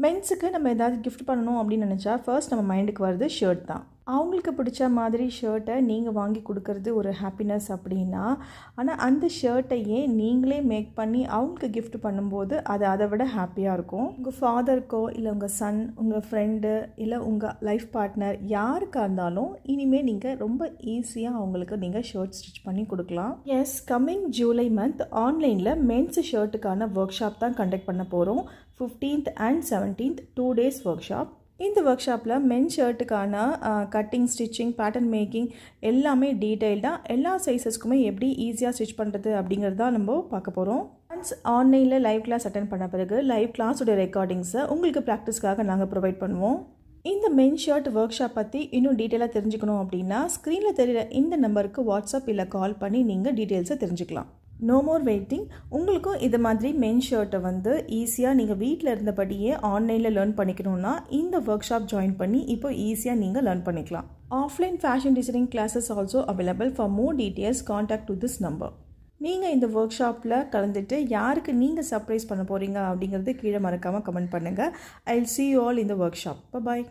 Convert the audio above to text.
மென்ஸுக்கு நம்ம ஏதாவது கிஃப்ட் பண்ணணும் அப்படின்னு நினச்சா ஃபர்ஸ்ட் நம்ம மைண்டுக்கு வருது ஷர்ட் தான். அவங்களுக்கு பிடிச்ச மாதிரி ஷர்ட்டை நீங்கள் வாங்கி கொடுக்கறது ஒரு ஹாப்பினஸ் அப்படின்னா, ஆனால் அந்த ஷர்ட்டையே நீங்களே மேக் பண்ணி அவங்களுக்கு கிஃப்ட் பண்ணும்போது அது அதை விட ஹாப்பியாக இருக்கும். உங்கள் ஃபாதருக்கோ இல்லை உங்கள் சன், உங்கள் ஃப்ரெண்டு, இல்லை உங்கள் லைஃப் பார்ட்னர் யாருக்காக இருந்தாலும் இனிமேல் நீங்கள் ரொம்ப ஈஸியாக அவங்களுக்கு நீங்கள் ஷர்ட் ஸ்டிச் பண்ணி கொடுக்கலாம். எஸ், கம்மிங் ஜூலை மந்த் ஆன்லைனில் மென்ஸ் ஷர்ட்டுக்கான ஒர்க் ஷாப் தான் கண்டக்ட் பண்ண போகிறோம். 15th and 17th 2 days work shop. இந்த ஒர்க் ஷாப்பில் மென் ஷர்ட்டுக்கான கட்டிங், ஸ்டிச்சிங், பேட்டர்ன் மேக்கிங் எல்லாமே டீட்டெயில்டாக எல்லா சைஸஸ்க்குமே எப்படி ஈஸியாக ஸ்டிச் பண்ணுறது அப்படிங்கிறது தான் நம்ம பார்க்க போகிறோம். ஒன்ஸ் ஆன்லைனில் லைவ் கிளாஸ் அட்டன் பண்ண பிறகு லைவ் கிளாஸோட ரெக்கார்டிங்ஸை உங்களுக்கு ப்ராக்டிஸ்க்காக நாங்கள் ப்ரொவைட் பண்ணுவோம். இந்த மென் ஷர்ட் ஒர்க் ஷாப் பற்றி இன்னும் டீட்டெயிலாக தெரிஞ்சுக்கணும் அப்படின்னா ஸ்க்ரீனில் தெரிகிற இந்த நம்பருக்கு வாட்ஸ்அப் இல்லை கால் பண்ணி நீங்கள் டீட்டெயில்ஸை தெரிஞ்சுக்கலாம். No more waiting. உங்களுக்கும் இது மாதிரி மென் ஷர்ட்டை வந்து ஈஸியாக நீங்கள் வீட்டில் இருந்தபடியே ஆன்லைனில் லேர்ன் பண்ணிக்கணுன்னா இந்த ஒர்க் ஷாப் ஜாயின் பண்ணி இப்போ ஈஸியாக நீங்கள் லேர்ன் பண்ணிக்கலாம். Offline fashion designing classes also available. For more details contact to this number. நீங்கள் இந்த ஒர்க் ஷாப்பில் கலந்துட்டு யாருக்கு நீங்கள் சர்ப்ரைஸ் பண்ண போகிறீங்க அப்படிங்கிறது கீழே மறக்காமல் கமெண்ட் பண்ணுங்கள். I will see you all in the workshop. Bye bye.